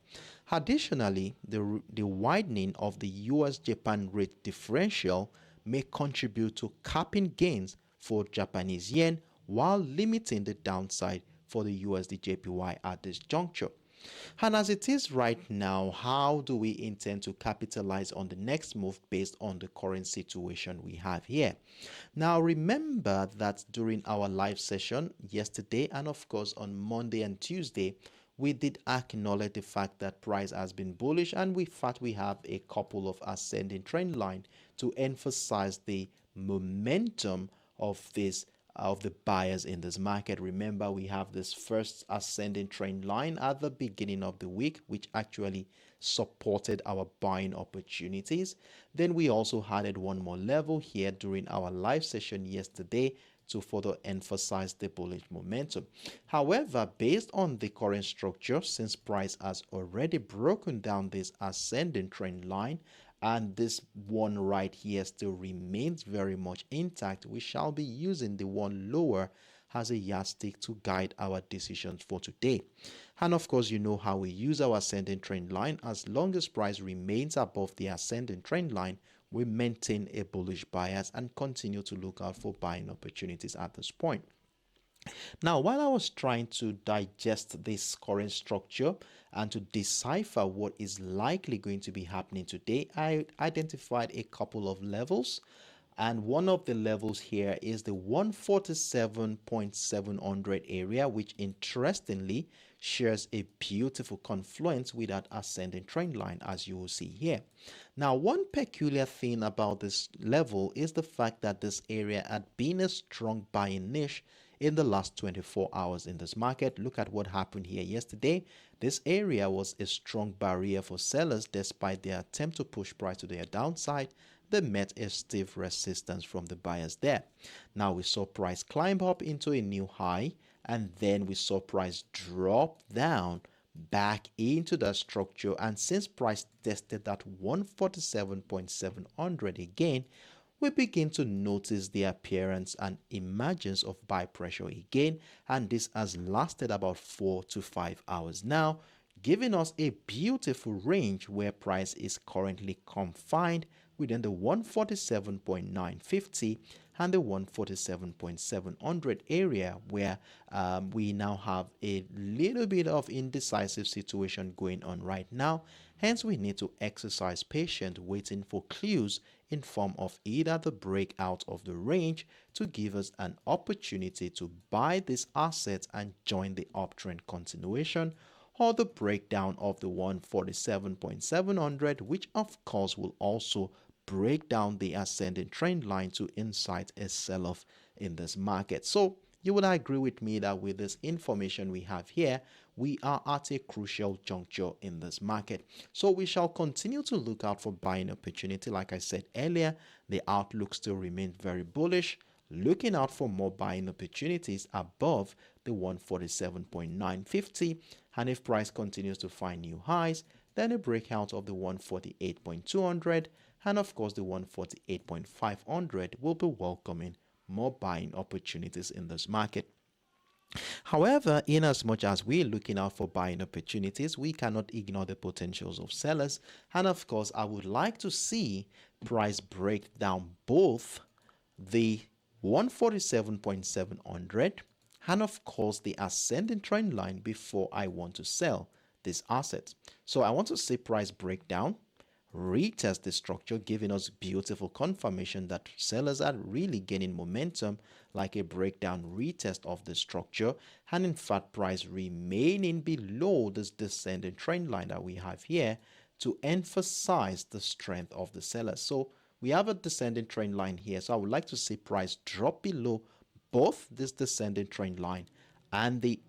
Additionally, the widening of the US Japan rate differential may contribute to capping gains for Japanese yen while limiting the downside for the USD/JPY at this juncture. And as it is right now, how do we intend to capitalize on the next move based on the current situation we have here? Now, remember that during our live session yesterday and of course on Monday and Tuesday, we did acknowledge the fact that price has been bullish, and we thought we have a couple of ascending trend line to emphasize the momentum of the buyers in this market. Remember, we have this first ascending trend line at the beginning of the week, which actually supported our buying opportunities. Then we also added one more level here during our live session yesterday to further emphasize the bullish momentum. However, based on the current structure, since price has already broken down this ascending trend line, and this one right here still remains very much intact, we shall be using the one lower as a yardstick to guide our decisions for today. And of course, you know how we use our ascending trend line. As long as price remains above the ascending trend line, we maintain a bullish bias and continue to look out for buying opportunities at this point. Now, while I was trying to digest this current structure and to decipher what is likely going to be happening today, I identified a couple of levels. And one of the levels here is the 147.700 area, which interestingly shares a beautiful confluence with that ascending trend line, as you will see here. Now, one peculiar thing about this level is the fact that this area had been a strong buying niche in the last 24 hours in this market. Look at what happened here yesterday. This area was a strong barrier for sellers despite their attempt to push price to their downside. They met a stiff resistance from the buyers there. Now we saw price climb up into a new high, and then we saw price drop down back into the structure. And since price tested that 147.700 again, we begin to notice the appearance and emergence of buy pressure again, and this has lasted about 4 to 5 hours now, giving us a beautiful range where price is currently confined within the 147.950 and the 147.700 area, where we now have a little bit of indecisive situation going on right now. Hence, we need to exercise patience, waiting for clues in form of either the breakout of the range to give us an opportunity to buy this asset and join the uptrend continuation, or the breakdown of the 147.700, which of course will also break down the ascending trend line to incite a sell-off in this market. So you would agree with me that with this information we have here, we are at a crucial juncture in this market. So we shall continue to look out for buying opportunity. Like I said earlier, the outlook still remains very bullish. Looking out for more buying opportunities above the 147.950, and if price continues to find new highs, then a breakout of the 148.200 and of course the 148.500 will be welcoming more buying opportunities in this market. However, in as much as we're looking out for buying opportunities, we cannot ignore the potentials of sellers. And of course, I would like to see price break down both the 147.700 and of course the ascending trend line before I want to sell this asset. So I want to see price break down, retest the structure, giving us beautiful confirmation that sellers are really gaining momentum, like a breakdown retest of the structure, and in fact price remaining below this descending trend line that we have here to emphasize the strength of the sellers. So we have a descending trend line here, so I would like to see price drop below both this descending trend line and the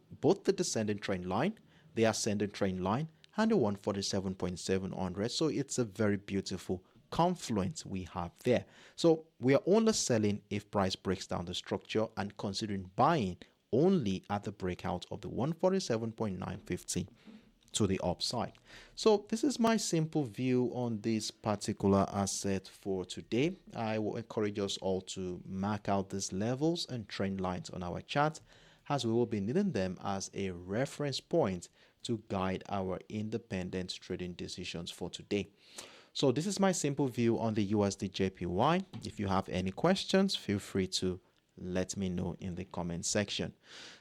descending trend line, the ascending trend line, and the 147.700. So it's a very beautiful confluence we have there. So we are only selling if price breaks down the structure and considering buying only at the breakout of the 147.950 to the upside. So this is my simple view on this particular asset for today. I will encourage us all to mark out these levels and trend lines on our chart, as we will be needing them as a reference point to guide our independent trading decisions for today. So this is my simple view on the USDJPY. If you have any questions, feel free to let me know in the comment section.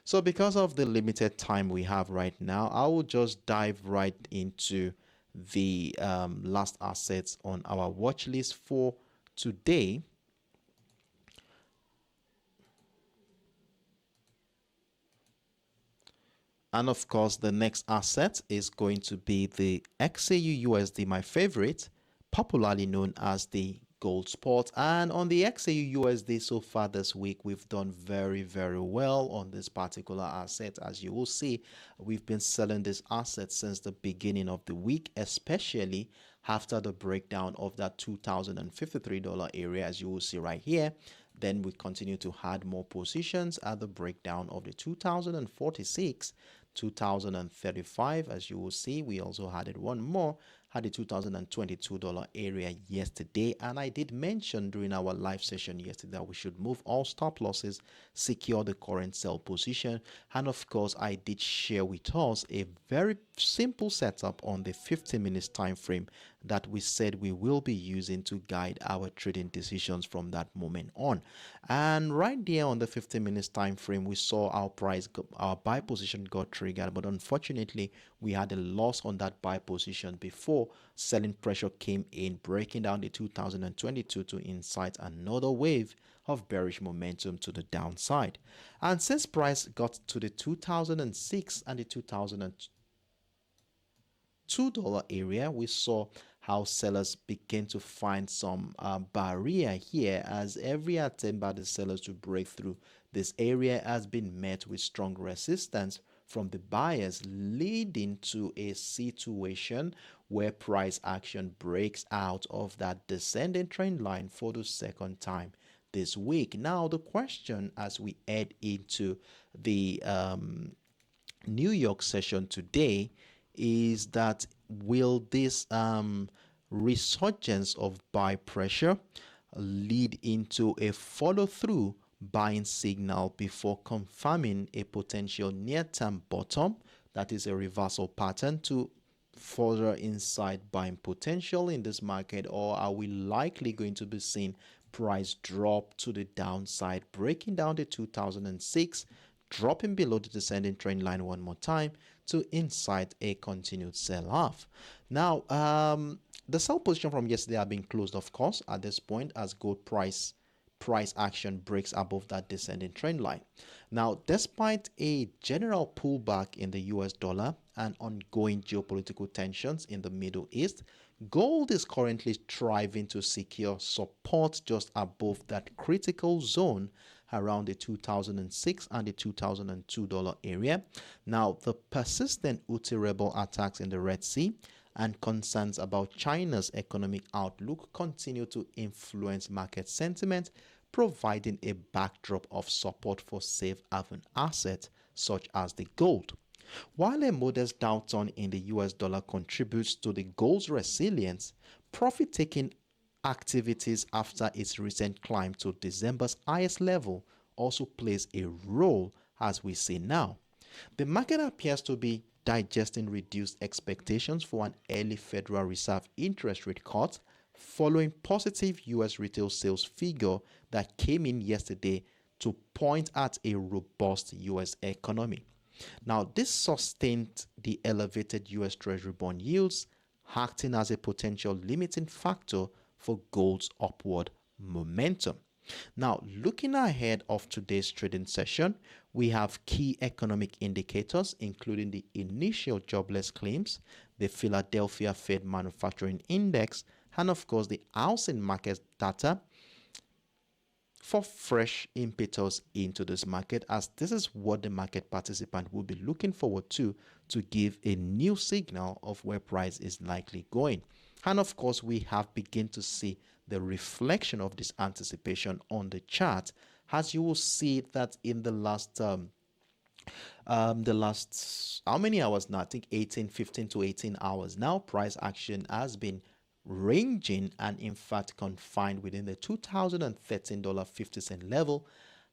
So because of the limited time we have right now, I will just dive right into the last assets on our watch list for today. And of course, the next asset is going to be the XAUUSD, my favorite, popularly known as the gold spot. And on the XAUUSD so far this week, we've done very, very well on this particular asset. As you will see, we've been selling this asset since the beginning of the week, especially after the breakdown of that $2,053 area, as you will see right here. Then we continue to add more positions at the breakdown of the 2046, 2035. As you will see, we also added one more at the $2022 area yesterday, and I did mention during our live session yesterday that we should move all stop losses, secure the current sell position, and of course I did share with us a very simple setup on the 50 minutes time frame that we said we will be using to guide our trading decisions from that moment on. And right there on the 50 minutes time frame, we saw our buy position got triggered, but unfortunately we had a loss on that buy position before selling pressure came in, breaking down the 2022 to incite another wave of bearish momentum to the downside. And since price got to the 2006 and the 2002 $2 area, we saw how sellers begin to find some barrier here, as every attempt by the sellers to break through this area has been met with strong resistance from the buyers, leading to a situation where price action breaks out of that descending trend line for the second time this week. Now the question as we head into the New York session today is that will this resurgence of buy pressure lead into a follow-through buying signal before confirming a potential near-term bottom, that is a reversal pattern, to further inside buying potential in this market? Or are we likely going to be seeing price drop to the downside, breaking down the 2006, dropping below the descending trend line one more time to incite a continued sell-off? Now, the sell position from yesterday have been closed, of course, at this point, as gold price action breaks above that descending trend line. Now, despite a general pullback in the US dollar and ongoing geopolitical tensions in the Middle East, gold is currently striving to secure support just above that critical zone around the 2006 and the $2002 area. Now, the persistent Houthi rebel attacks in the Red Sea and concerns about China's economic outlook continue to influence market sentiment, providing a backdrop of support for safe haven assets such as the gold. While a modest downturn in the US dollar contributes to the gold's resilience, profit-taking activities after its recent climb to December's highest level also plays a role, as we see now. The market appears to be digesting reduced expectations for an early Federal Reserve interest rate cut following positive US retail sales figure that came in yesterday to point at a robust US economy. Now, this sustained the elevated US Treasury bond yields, acting as a potential limiting factor for gold's upward momentum. Now, looking ahead of today's trading session, we have key economic indicators, including the initial jobless claims, the Philadelphia Fed Manufacturing Index, and of course the housing market data, for fresh impetus into this market, as this is what the market participant will be looking forward to give a new signal of where price is likely going. And of course, we have begun to see the reflection of this anticipation on the chart, as you will see that in the last how many hours now? I think 15 to 18 hours now. Price action has been ranging and in fact confined within the $2013.50 level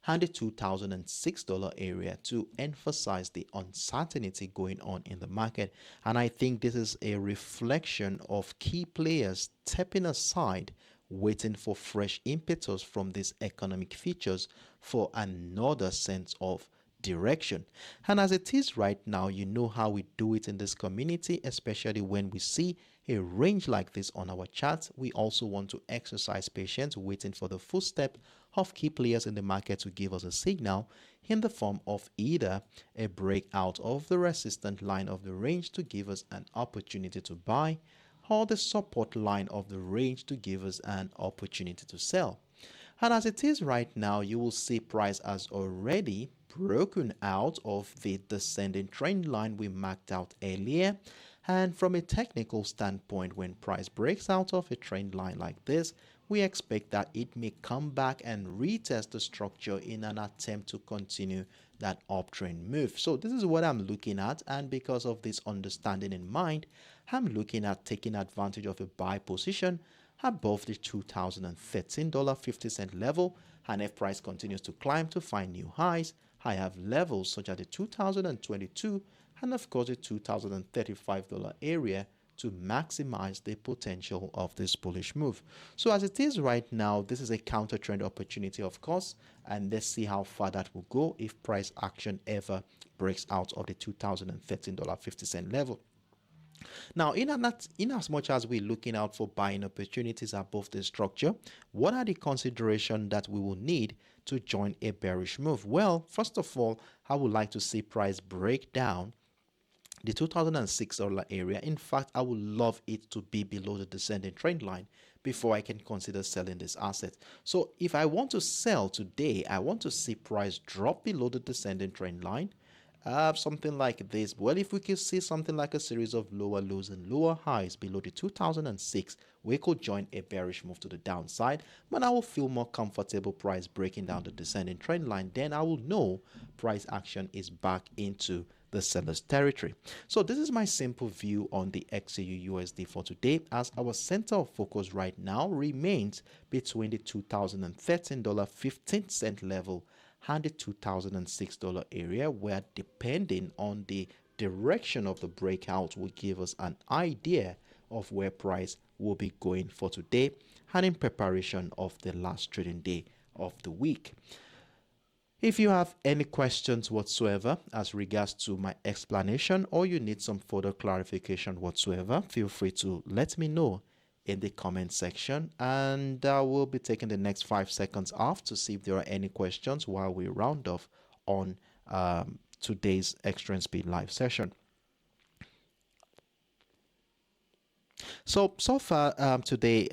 and the $2006 area to emphasize the uncertainty going on in the market. And I think this is a reflection of key players stepping aside, waiting for fresh impetus from these economic features for another sense of direction. And as it is right now, you know how we do it in this community, especially when we see a range like this on our charts. We also want to exercise patience, waiting for the footstep of key players in the market to give us a signal in the form of either a breakout of the resistant line of the range to give us an opportunity to buy, or the support line of the range to give us an opportunity to sell. And as it is right now, you will see price has already broken out of the descending trend line we marked out earlier. And from a technical standpoint, when price breaks out of a trend line like this, we expect that it may come back and retest the structure in an attempt to continue that uptrend move. So this is what I'm looking at, and because of this understanding in mind, I'm looking at taking advantage of a buy position above the $2013.50 level, and if price continues to climb to find new highs, I have levels such as the 2022 and of course the $2035 area to maximize the potential of this bullish move. So as it is right now, this is a counter trend opportunity, of course, and let's see how far that will go if price action ever breaks out of the $2013.50 level. Now, in as much as we're looking out for buying opportunities above the structure, what are the considerations that we will need to join a bearish move? Well, first of all, I would like to see price break down the $2006 area. In fact, I would love it to be below the descending trend line before I can consider selling this asset. So if I want to sell today, I want to see price drop below the descending trend line. Something like this. Well, if we could see something like a series of lower lows and lower highs below the 2006, we could join a bearish move to the downside, but I will feel more comfortable price breaking down the descending trend line. Then I will know price action is back into the seller's territory. So this is my simple view on the XAUUSD for today, as our center of focus right now remains between the $2013.15 level and the $2006 area, where depending on the direction of the breakout will give us an idea of where price will be going for today and in preparation of the last trading day of the week. If you have any questions whatsoever as regards to my explanation, or you need some further clarification whatsoever, feel free to let me know in the comment section, and I will be taking the next 5 seconds off to see if there are any questions while we round off on today's Extreme Speed live session. So far today,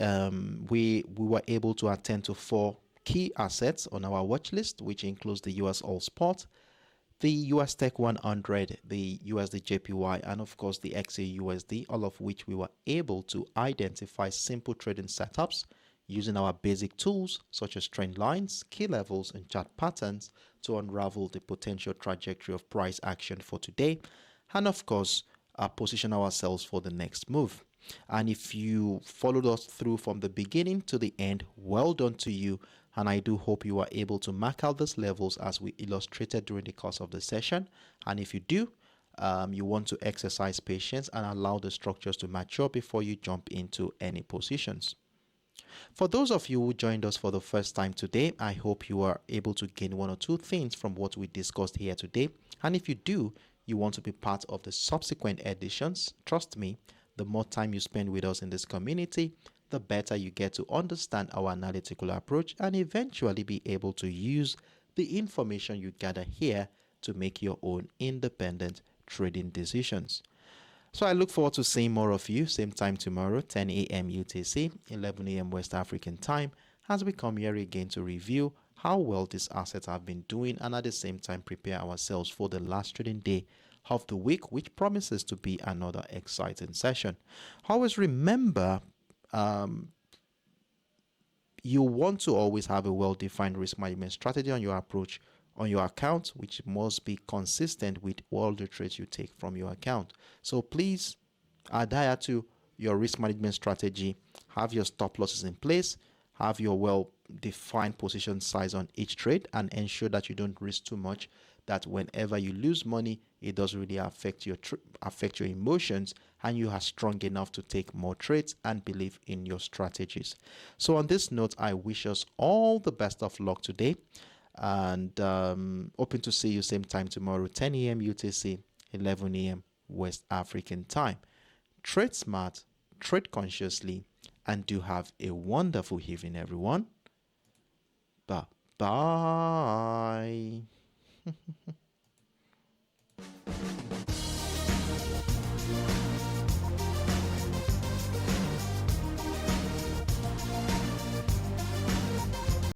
we were able to attend to 4 key assets on our watch list, which includes the USOILSPOT, the USTech100, the USDJPY, and of course the XAUUSD, all of which we were able to identify simple trading setups using our basic tools such as trend lines, key levels, and chart patterns to unravel the potential trajectory of price action for today, and of course position ourselves for the next move. And if you followed us through from the beginning to the end, well done to you. And I do hope you are able to mark out these levels as we illustrated during the course of the session. And if you do, you want to exercise patience and allow the structures to mature before you jump into any positions. For those of you who joined us for the first time today, I hope you are able to gain 1 or 2 things from what we discussed here today. And if you do, you want to be part of the subsequent editions, trust me, the more time you spend with us in this community, the better you get to understand our analytical approach and eventually be able to use the information you gather here to make your own independent trading decisions. So I look forward to seeing more of you same time tomorrow, 10 a.m. UTC, 11 a.m. West African time, as we come here again to review how well these assets have been doing and at the same time prepare ourselves for the last trading day of the week, which promises to be another exciting session. Always remember, you want to always have a well-defined risk management strategy on your approach on your account, which must be consistent with all the trades you take from your account. So please adhere to your risk management strategy, have your stop losses in place, have your well-defined position size on each trade, and ensure that you don't risk too much, that whenever you lose money, it doesn't really affect your emotions, and you are strong enough to take more trades and believe in your strategies. So on this note, I wish us all the best of luck today, and hoping to see you same time tomorrow, 10 a.m. UTC, 11 a.m. West African time. Trade smart, trade consciously, and do have a wonderful evening, everyone. Bye bye.